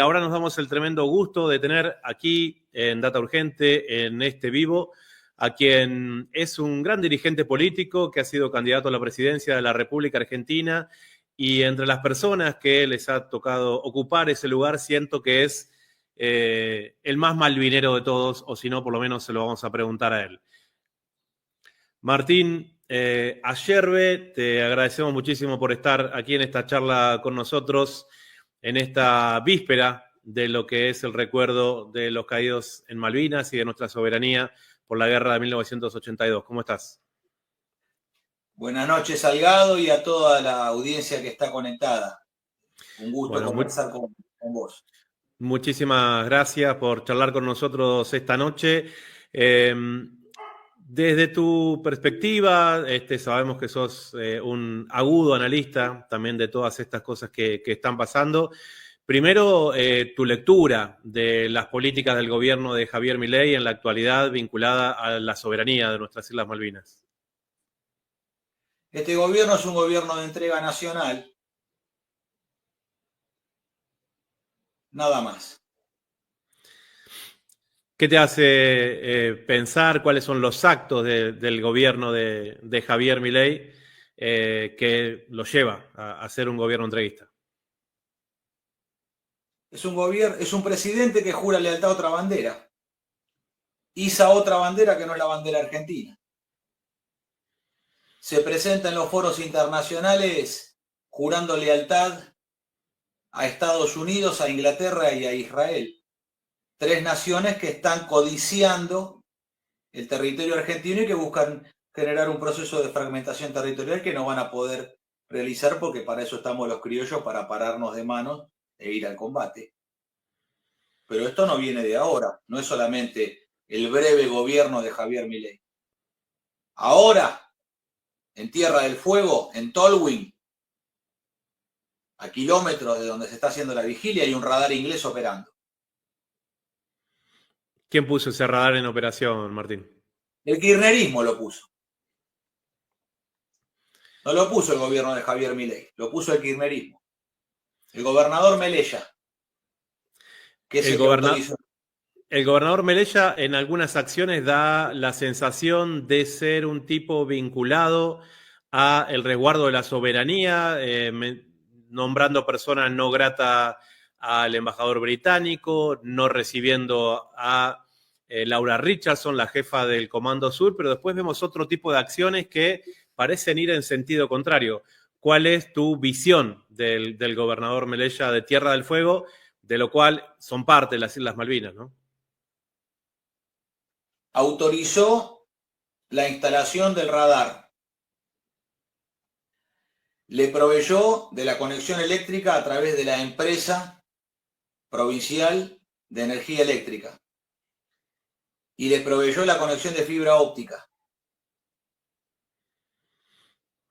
ahora nos damos el tremendo gusto de tener aquí en Data Urgente, en este vivo, a quien es un gran dirigente político que ha sido candidato a la presidencia de la República Argentina, y entre las personas que les ha tocado ocupar ese lugar siento que es el más malvinero de todos, o si no, por lo menos se lo vamos a preguntar a él. Martín Ayerbe, te agradecemos muchísimo por estar aquí en esta charla con nosotros, en esta víspera de lo que es el recuerdo de los caídos en Malvinas y de nuestra soberanía por la guerra de 1982. ¿Cómo estás? Buenas noches, Salgado, y a toda la audiencia que está conectada. Un gusto conversar con vos. Muchísimas gracias por charlar con nosotros esta noche. Desde tu perspectiva, sabemos que sos un agudo analista también de todas estas cosas que están pasando. Primero, tu lectura de las políticas del gobierno de Javier Milei en la actualidad vinculada a la soberanía de nuestras Islas Malvinas. Este gobierno es un gobierno de entrega nacional. Nada más. ¿Qué te hace pensar cuáles son los actos del gobierno de Javier Milei que lo lleva a ser un gobierno entreguista? Es un presidente que jura lealtad a otra bandera. Iza otra bandera que no es la bandera argentina. Se presenta en los foros internacionales jurando lealtad a Estados Unidos, a Inglaterra y a Israel. 3 naciones que están codiciando el territorio argentino y que buscan generar un proceso de fragmentación territorial que no van a poder realizar, porque para eso estamos los criollos, para pararnos de manos e ir al combate. Pero esto no viene de ahora, no es solamente el breve gobierno de Javier Milei. Ahora, en Tierra del Fuego, en Tolwyn, a kilómetros de donde se está haciendo la vigilia, hay un radar inglés operando. ¿Quién puso ese radar en operación, Martín? El kirchnerismo lo puso. No lo puso el gobierno de Javier Milei, lo puso el kirchnerismo. El gobernador Melella, que es el que autorizó. El gobernador Melella en algunas acciones da la sensación de ser un tipo vinculado a el resguardo de la soberanía, nombrando personas no grata al embajador británico, no recibiendo a Laura Richardson, la jefa del Comando Sur, pero después vemos otro tipo de acciones que parecen ir en sentido contrario. ¿Cuál es tu visión del gobernador Melella de Tierra del Fuego, de lo cual son parte de las Islas Malvinas, ¿no? Autorizó la instalación del radar. Le proveyó de la conexión eléctrica a través de la empresa provincial de energía eléctrica. Y le proveyó la conexión de fibra óptica.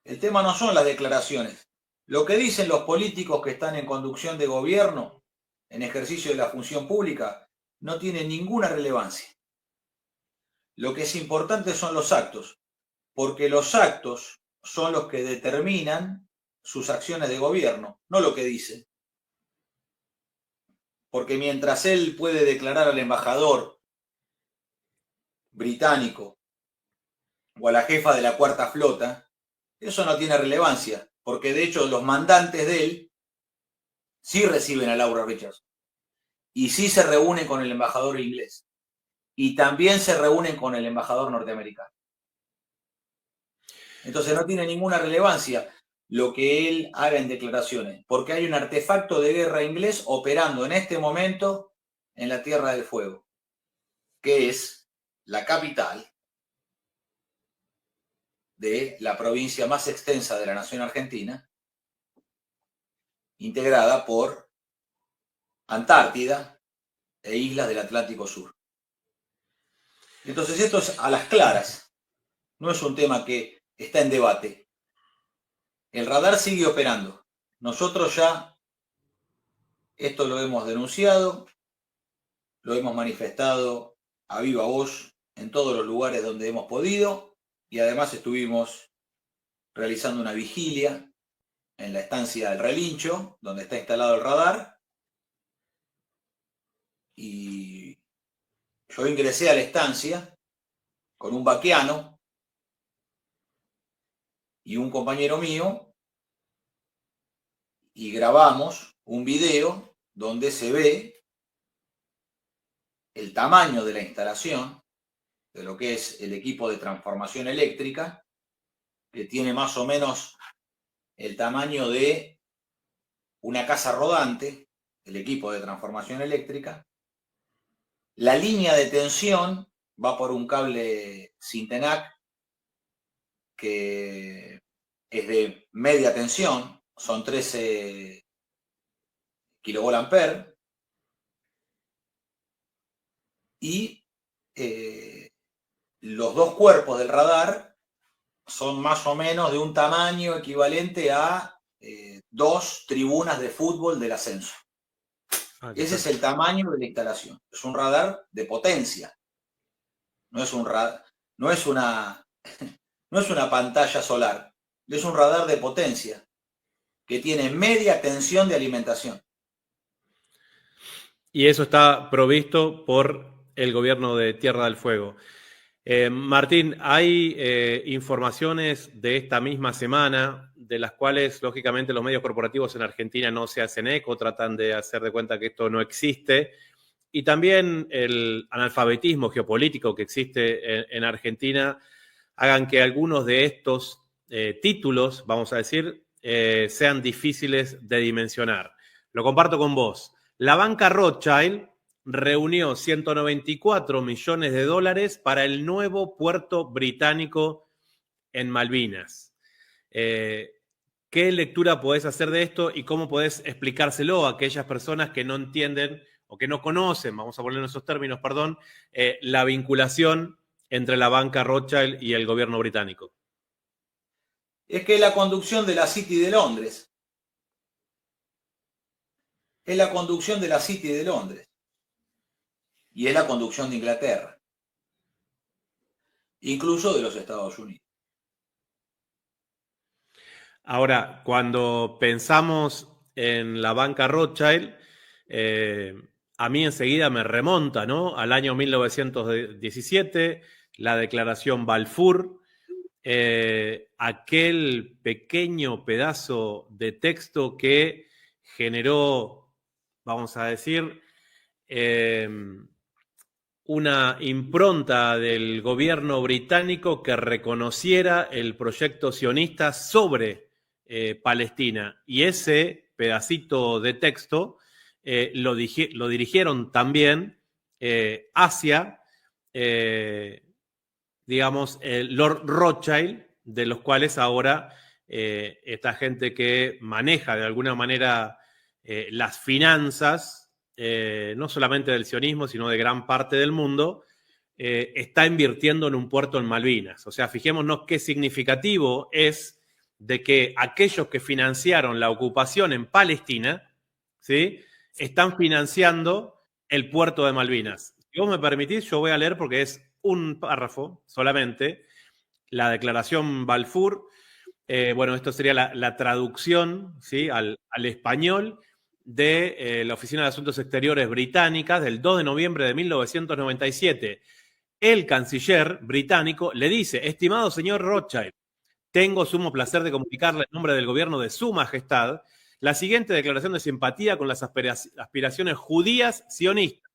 El tema no son las declaraciones. Lo que dicen los políticos que están en conducción de gobierno, en ejercicio de la función pública, no tiene ninguna relevancia. Lo que es importante son los actos, porque los actos son los que determinan sus acciones de gobierno, no lo que dice. Porque mientras él puede declarar al embajador británico o a la jefa de la Cuarta Flota, eso no tiene relevancia, porque de hecho los mandantes de él sí reciben a Laura Richardson y sí se reúnen con el embajador inglés y también se reúnen con el embajador norteamericano. Entonces no tiene ninguna relevancia lo que él haga en declaraciones, porque hay un artefacto de guerra inglés operando en este momento en la Tierra del Fuego, que es la capital de la provincia más extensa de la nación argentina, integrada por Antártida e islas del Atlántico Sur. Entonces esto es a las claras, no es un tema que está en debate. El radar sigue operando. Nosotros ya esto lo hemos denunciado, lo hemos manifestado a viva voz en todos los lugares donde hemos podido, y además estuvimos realizando una vigilia en la estancia del Relincho, donde está instalado el radar, y yo ingresé a la estancia con un vaqueano y un compañero mío y grabamos un video donde se ve el tamaño de la instalación, de lo que es el equipo de transformación eléctrica, que tiene más o menos el tamaño de una casa rodante, el equipo de transformación eléctrica. La línea de tensión va por un cable Syntenac que es de media tensión, son 13 kilovolt-ampere, y los dos cuerpos del radar son más o menos de un tamaño equivalente a 2 tribunas de fútbol del ascenso. Ese es el tamaño de la instalación. Es un radar de potencia. No es un radar, no es una pantalla solar. Es un radar de potencia que tiene media tensión de alimentación. Y eso está provisto por el gobierno de Tierra del Fuego. Martín, hay informaciones de esta misma semana, de las cuales, lógicamente, los medios corporativos en Argentina no se hacen eco, tratan de hacer de cuenta que esto no existe. Y también el analfabetismo geopolítico que existe en Argentina hagan que algunos de estos títulos, vamos a decir, sean difíciles de dimensionar. Lo comparto con vos. La banca Rothschild reunió 194 millones de dólares para el nuevo puerto británico en Malvinas. ¿Qué lectura podés hacer de esto y cómo podés explicárselo a aquellas personas que no entienden o que no conocen, vamos a poner en esos términos, perdón, la vinculación entre la banca Rothschild y el gobierno británico? Es que la conducción de la City de Londres. Es la conducción de la City de Londres. Y es la conducción de Inglaterra. Incluso de los Estados Unidos. Ahora, cuando pensamos en la banca Rothschild, a mí enseguida me remonta, ¿no?, al año 1917, la declaración Balfour, aquel pequeño pedazo de texto que generó, vamos a decir, una impronta del gobierno británico que reconociera el proyecto sionista sobre Palestina. Y ese pedacito de texto lo dirigieron también hacia, digamos, el Lord Rothschild, de los cuales ahora esta gente que maneja de alguna manera las finanzas, no solamente del sionismo, sino de gran parte del mundo, está invirtiendo en un puerto en Malvinas. O sea, fijémonos qué significativo es de que aquellos que financiaron la ocupación en Palestina, ¿sí?, están financiando el puerto de Malvinas. Si vos me permitís, yo voy a leer, porque es un párrafo solamente, la declaración Balfour. Bueno, esto sería la traducción, ¿sí?, al español de la Oficina de Asuntos Exteriores británica del 2 de noviembre de 1997. El canciller británico le dice: estimado señor Rothschild, tengo sumo placer de comunicarle en nombre del gobierno de su majestad la siguiente declaración de simpatía con las aspiraciones judías sionistas.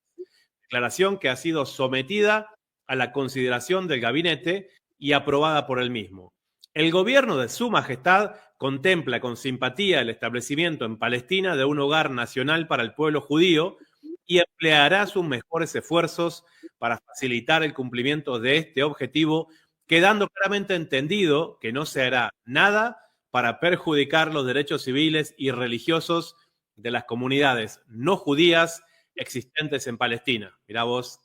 Declaración que ha sido sometida a la consideración del gabinete y aprobada por él mismo. El gobierno de su majestad contempla con simpatía el establecimiento en Palestina de un hogar nacional para el pueblo judío y empleará sus mejores esfuerzos para facilitar el cumplimiento de este objetivo, quedando claramente entendido que no se hará nada para perjudicar los derechos civiles y religiosos de las comunidades no judías existentes en Palestina. Mirá vos,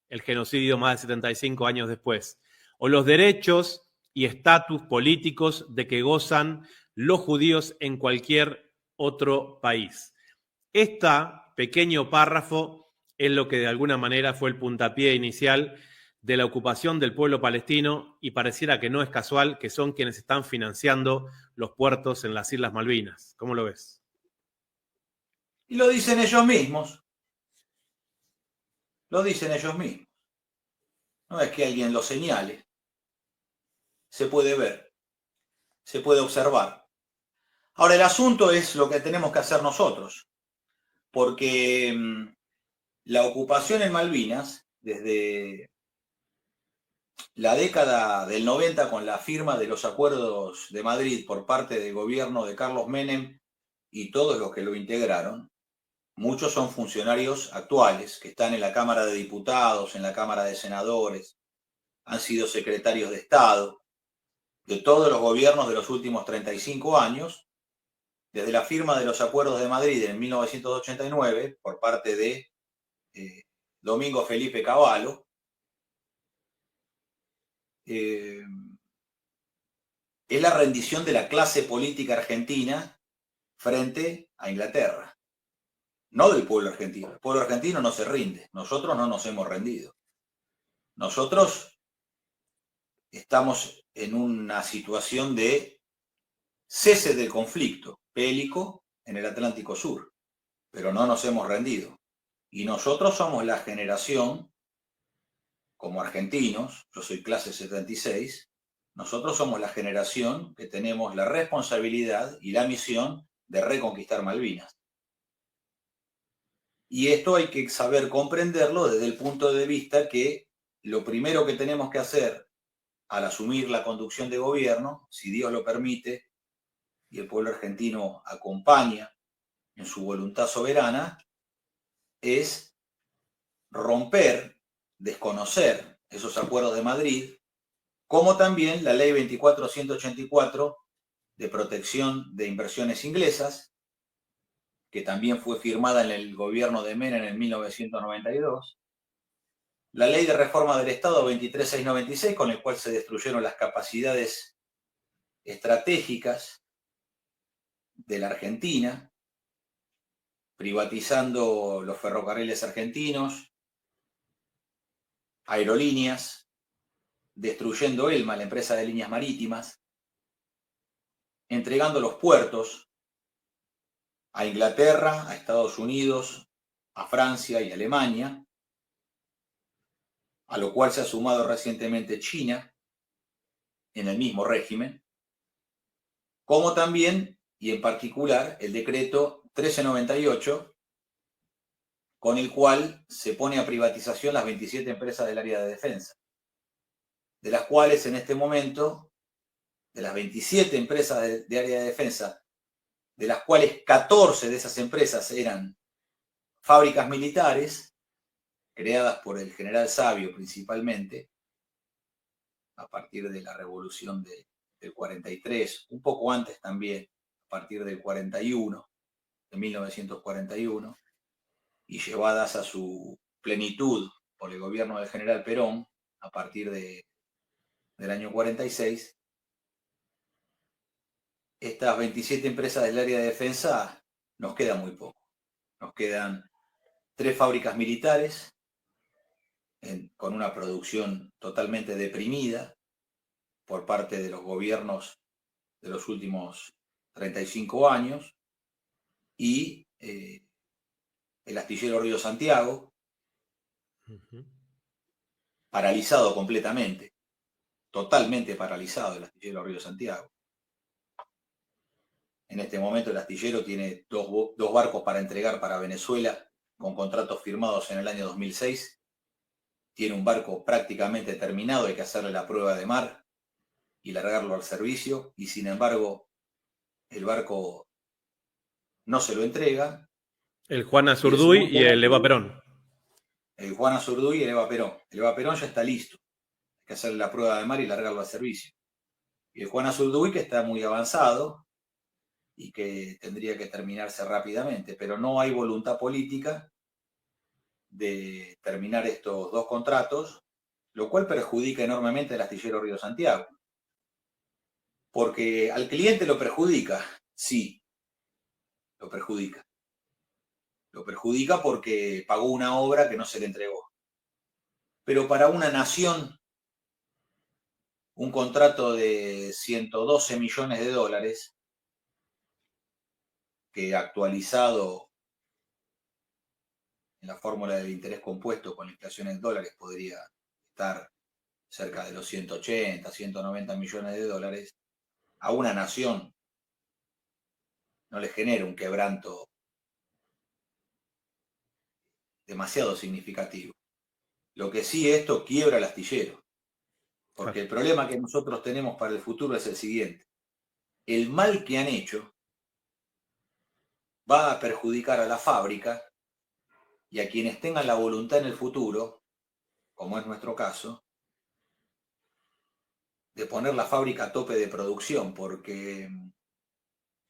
el genocidio más de 75 años después. O los derechos y estatus políticos de que gozan los judíos en cualquier otro país. Este pequeño párrafo es lo que de alguna manera fue el puntapié inicial de la ocupación del pueblo palestino, y pareciera que no es casual que son quienes están financiando los puertos en las Islas Malvinas. ¿Cómo lo ves? Y lo dicen ellos mismos. Lo dicen ellos mismos. No es que alguien lo señale. Se puede ver, se puede observar. Ahora, el asunto es lo que tenemos que hacer nosotros, porque la ocupación en Malvinas, desde la década del 90, con la firma de los acuerdos de Madrid por parte del gobierno de Carlos Menem y todos los que lo integraron, muchos son funcionarios actuales que están en la Cámara de Diputados, en la Cámara de Senadores, han sido secretarios de Estado de todos los gobiernos de los últimos 35 años, desde la firma de los acuerdos de Madrid en 1989 por parte de Domingo Felipe Cavallo, es la rendición de la clase política argentina frente a Inglaterra, no del pueblo argentino. El pueblo argentino no se rinde, nosotros no nos hemos rendido. Nosotros estamos en una situación de cese del conflicto bélico en el Atlántico Sur, pero no nos hemos rendido. Y nosotros somos la generación, como argentinos, yo soy clase 76, nosotros somos la generación que tenemos la responsabilidad y la misión de reconquistar Malvinas. Y esto hay que saber comprenderlo desde el punto de vista que lo primero que tenemos que hacer al asumir la conducción de gobierno, si Dios lo permite, y el pueblo argentino acompaña en su voluntad soberana, es romper, desconocer esos acuerdos de Madrid, como también la ley 24.184 de protección de inversiones inglesas, que también fue firmada en el gobierno de Menem en 1992, la ley de reforma del Estado 23.696, con el cual se destruyeron las capacidades estratégicas de la Argentina, privatizando los ferrocarriles argentinos, aerolíneas, destruyendo Elma, la empresa de líneas marítimas, entregando los puertos a Inglaterra, a Estados Unidos, a Francia y a Alemania, a lo cual se ha sumado recientemente China en el mismo régimen, como también, y en particular, el decreto 1398, con el cual se pone a privatización las 27 empresas del área de defensa, de las cuales en este momento, de las 27 empresas de área de defensa, de las cuales 14 de esas empresas eran fábricas militares, creadas por el general Sabio principalmente, a partir de la revolución del 43, un poco antes también, a partir del 41, de 1941, y llevadas a su plenitud por el gobierno del general Perón, a partir del año 46, estas 27 empresas del área de defensa nos queda muy poco. Nos quedan 3 fábricas militares con una producción totalmente deprimida por parte de los gobiernos de los últimos 35 años, y el astillero Río Santiago, paralizado completamente, totalmente paralizado el astillero Río Santiago. En este momento el astillero tiene dos barcos para entregar para Venezuela, con contratos firmados en el año 2006. Tiene un barco prácticamente terminado, hay que hacerle la prueba de mar y largarlo al servicio, y sin embargo el barco no se lo entrega. El Juan Azurduy y el Eva Perón. El Juan Azurduy y el Eva Perón. El Eva Perón ya está listo. Hay que hacerle la prueba de mar y largarlo al servicio. Y el Juan Azurduy, que está muy avanzado y que tendría que terminarse rápidamente, pero no hay voluntad política de terminar estos 2 contratos, lo cual perjudica enormemente al astillero Río Santiago. Porque al cliente lo perjudica, sí, lo perjudica. Lo perjudica porque pagó una obra que no se le entregó. Pero para una nación, un contrato de 112 millones de dólares, que actualizado en la fórmula del interés compuesto con la inflación en dólares podría estar cerca de los 180, 190 millones de dólares, a una nación no le genera un quebranto demasiado significativo. Lo que sí, esto quiebra el astillero, porque el problema que nosotros tenemos para el futuro es el siguiente: el mal que han hecho va a perjudicar a la fábrica y a quienes tengan la voluntad en el futuro, como es nuestro caso, de poner la fábrica a tope de producción, porque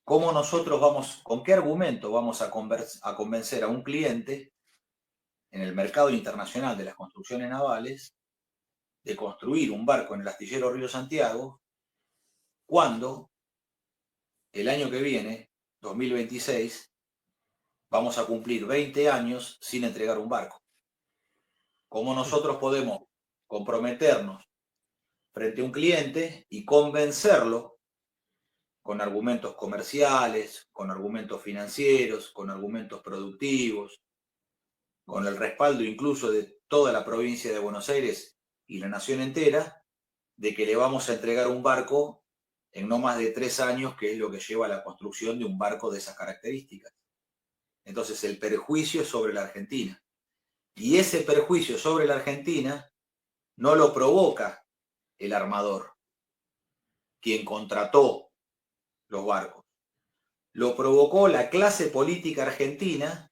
¿cómo nosotros vamos, con qué argumento vamos a convencer a un cliente en el mercado internacional de las construcciones navales de construir un barco en el astillero Río Santiago cuando el año que viene, 2026, vamos a cumplir 20 años sin entregar un barco? ¿Cómo nosotros podemos comprometernos frente a un cliente y convencerlo con argumentos comerciales, con argumentos financieros, con argumentos productivos, con el respaldo incluso de toda la provincia de Buenos Aires y la nación entera, de que le vamos a entregar un barco en no más de 3 años, que es lo que lleva a la construcción de un barco de esas características? Entonces el perjuicio es sobre la Argentina. Y ese perjuicio sobre la Argentina no lo provoca el armador, quien contrató los barcos. Lo provocó la clase política argentina,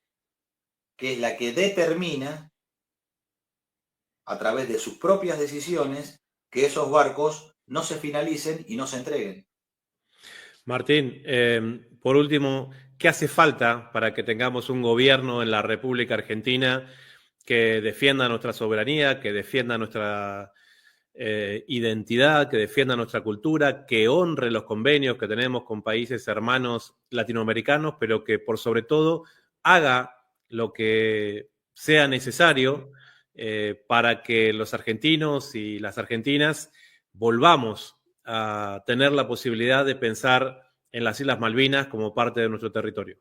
que es la que determina, a través de sus propias decisiones, que esos barcos no se finalicen y no se entreguen. Martín, por último, ¿qué hace falta para que tengamos un gobierno en la República Argentina que defienda nuestra soberanía, que defienda nuestra identidad, que defienda nuestra cultura, que honre los convenios que tenemos con países hermanos latinoamericanos, pero que por sobre todo haga lo que sea necesario para que los argentinos y las argentinas volvamos a tener la posibilidad de pensar en las Islas Malvinas como parte de nuestro territorio?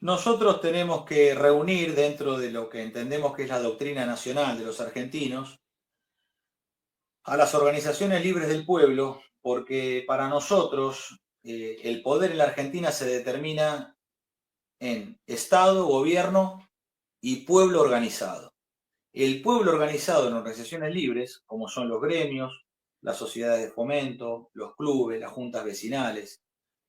Nosotros tenemos que reunir, dentro de lo que entendemos que es la doctrina nacional de los argentinos, a las organizaciones libres del pueblo, porque para nosotros el poder en la Argentina se determina en Estado, gobierno y pueblo organizado. El pueblo organizado en organizaciones libres, como son los gremios, las sociedades de fomento, los clubes, las juntas vecinales,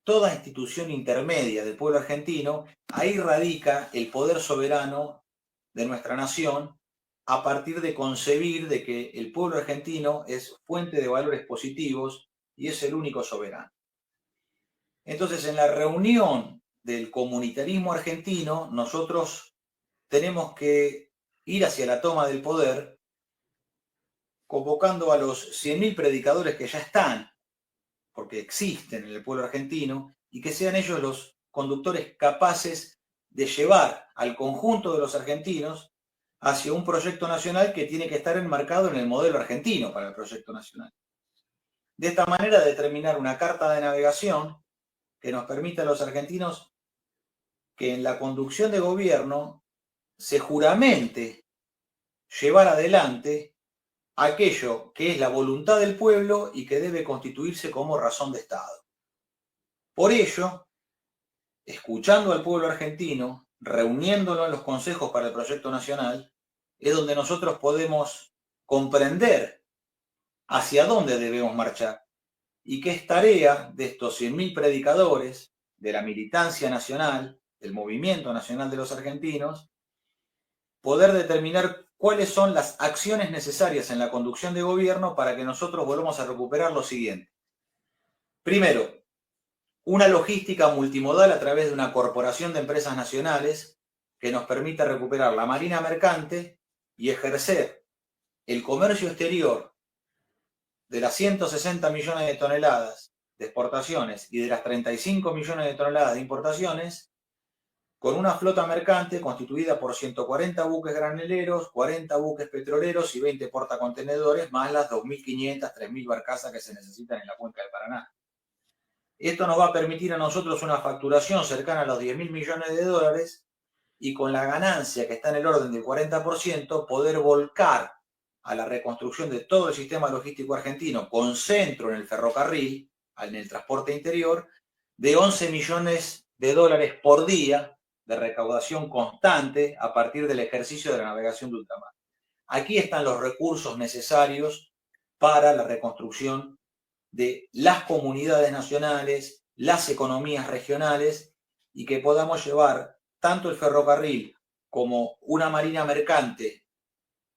toda institución intermedia del pueblo argentino, ahí radica el poder soberano de nuestra nación, a partir de concebir de que el pueblo argentino es fuente de valores positivos y es el único soberano. Entonces, en la reunión del comunitarismo argentino, nosotros tenemos que ir hacia la toma del poder, convocando a los 100.000 predicadores que ya están, porque existen en el pueblo argentino, y que sean ellos los conductores capaces de llevar al conjunto de los argentinos hacia un proyecto nacional que tiene que estar enmarcado en el modelo argentino para el proyecto nacional. De esta manera, determinar una carta de navegación que nos permita a los argentinos que en la conducción de gobierno se juramente llevar adelante aquello que es la voluntad del pueblo y que debe constituirse como razón de Estado. Por ello, escuchando al pueblo argentino, reuniéndolo en los consejos para el proyecto nacional, es donde nosotros podemos comprender hacia dónde debemos marchar y que es tarea de estos 100.000 predicadores, de la militancia nacional, del movimiento nacional de los argentinos, poder determinar cuáles son las acciones necesarias en la conducción de gobierno para que nosotros volvamos a recuperar lo siguiente. Primero, una logística multimodal a través de una corporación de empresas nacionales que nos permita recuperar la marina mercante y ejercer el comercio exterior de las 160 millones de toneladas de exportaciones y de las 35 millones de toneladas de importaciones, con una flota mercante constituida por 140 buques graneleros, 40 buques petroleros y 20 portacontenedores, más las 2.500, 3.000 barcazas que se necesitan en la cuenca del Paraná. Esto nos va a permitir a nosotros una facturación cercana a los 10.000 millones de dólares y con la ganancia que está en el orden del 40%, poder volcar a la reconstrucción de todo el sistema logístico argentino, con centro en el ferrocarril, en el transporte interior, de 11 millones de dólares por día de recaudación constante a partir del ejercicio de la navegación de ultramar. Aquí están los recursos necesarios para la reconstrucción de las comunidades nacionales, las economías regionales, y que podamos llevar tanto el ferrocarril como una marina mercante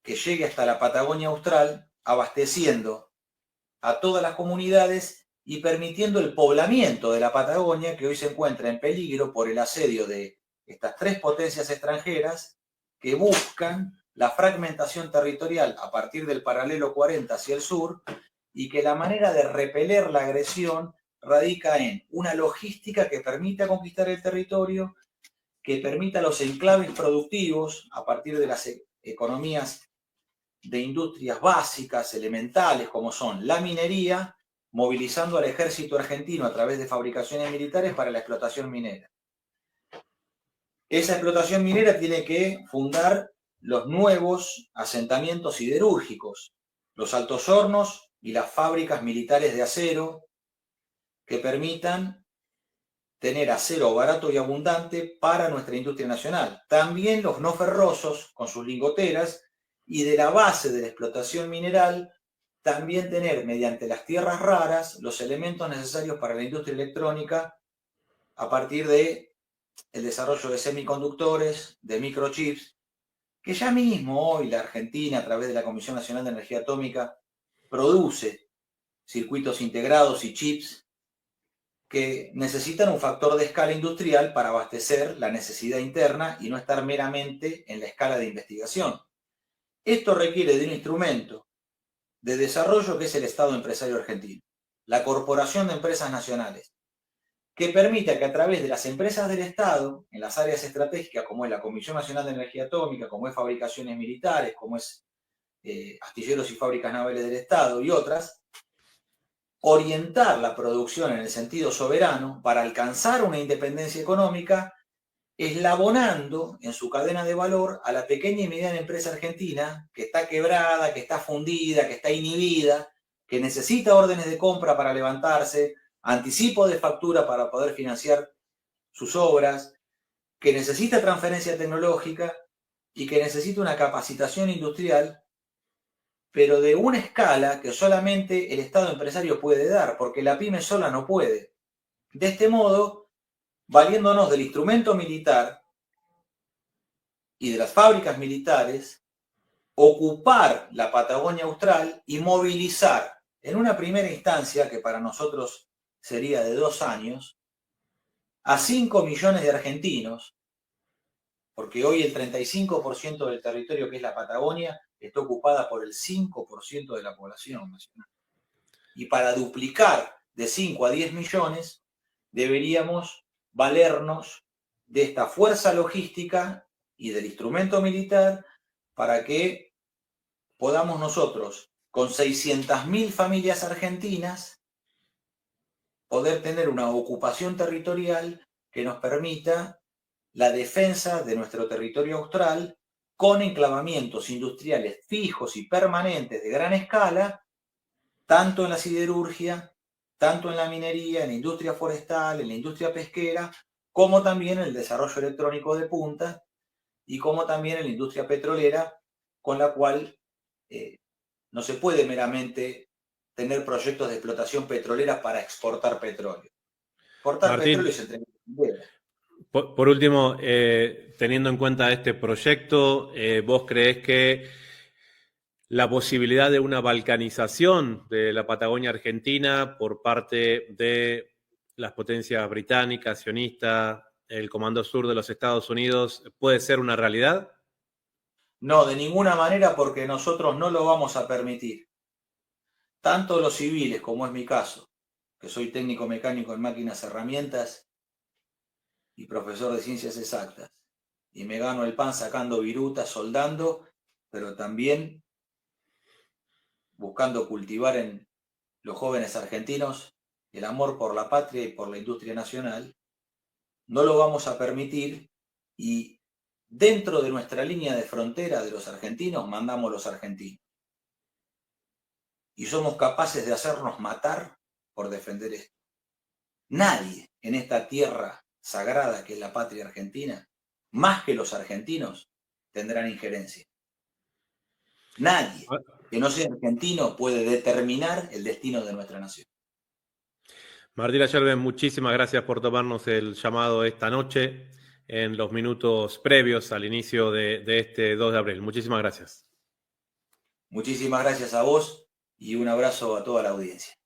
que llegue hasta la Patagonia Austral, abasteciendo a todas las comunidades y permitiendo el poblamiento de la Patagonia, que hoy se encuentra en peligro por el asedio de estas tres potencias extranjeras que buscan la fragmentación territorial a partir del paralelo 40 hacia el sur, y que la manera de repeler la agresión radica en una logística que permita conquistar el territorio, que permita los enclaves productivos a partir de las economías de industrias básicas, elementales, como son la minería, movilizando al ejército argentino a través de fabricaciones militares para la explotación minera. Esa explotación minera tiene que fundar los nuevos asentamientos siderúrgicos, los altos hornos y las fábricas militares de acero que permitan tener acero barato y abundante para nuestra industria nacional. También los no ferrosos con sus lingoteras, y de la base de la explotación mineral también tener mediante las tierras raras los elementos necesarios para la industria electrónica a partir de el desarrollo de semiconductores, de microchips, que ya mismo hoy la Argentina, a través de la Comisión Nacional de Energía Atómica, produce circuitos integrados y chips que necesitan un factor de escala industrial para abastecer la necesidad interna y no estar meramente en la escala de investigación. Esto requiere de un instrumento de desarrollo que es el Estado Empresario Argentino, la Corporación de Empresas Nacionales, que permita que a través de las empresas del Estado, en las áreas estratégicas como es la Comisión Nacional de Energía Atómica, como es fabricaciones militares, como es astilleros y fábricas navales del Estado y otras, orientar la producción en el sentido soberano para alcanzar una independencia económica, eslabonando en su cadena de valor a la pequeña y mediana empresa argentina que está quebrada, que está fundida, que está inhibida, que necesita órdenes de compra para levantarse, anticipo de factura para poder financiar sus obras, que necesita transferencia tecnológica y que necesita una capacitación industrial, pero de una escala que solamente el Estado empresario puede dar, porque la pyme sola no puede. De este modo, valiéndonos del instrumento militar y de las fábricas militares, ocupar la Patagonia Austral y movilizar en una primera instancia, que para nosotros sería de 2 años, a 5 millones de argentinos, porque hoy el 35% del territorio que es la Patagonia está ocupada por el 5% de la población nacional. Y para duplicar de 5 a 10 millones, deberíamos valernos de esta fuerza logística y del instrumento militar para que podamos nosotros, con 600.000 familias argentinas, poder tener una ocupación territorial que nos permita la defensa de nuestro territorio austral con enclavamientos industriales fijos y permanentes de gran escala, tanto en la siderurgia, tanto en la minería, en la industria forestal, en la industria pesquera, como también en el desarrollo electrónico de punta y como también en la industria petrolera, con la cual no se puede meramente tener proyectos de explotación petrolera para exportar petróleo. Exportar petróleo Martín, es entregar. por último, teniendo en cuenta este proyecto, ¿vos creés que la posibilidad de una balcanización de la Patagonia Argentina por parte de las potencias británicas, sionistas, el Comando Sur de los Estados Unidos, puede ser una realidad? No, de ninguna manera, porque nosotros no lo vamos a permitir. Tanto los civiles, como es mi caso, que soy técnico mecánico en máquinas, herramientas y profesor de ciencias exactas, y me gano el pan sacando virutas, soldando, pero también buscando cultivar en los jóvenes argentinos el amor por la patria y por la industria nacional, no lo vamos a permitir, y dentro de nuestra línea de frontera de los argentinos, mandamos los argentinos. Y somos capaces de hacernos matar por defender esto. Nadie en esta tierra sagrada que es la patria argentina, más que los argentinos, tendrán injerencia. Nadie que no sea argentino puede determinar el destino de nuestra nación. Martín Ayerbe, muchísimas gracias por tomarnos el llamado esta noche en los minutos previos al inicio de este 2 de abril. Muchísimas gracias. Muchísimas gracias a vos y un abrazo a toda la audiencia.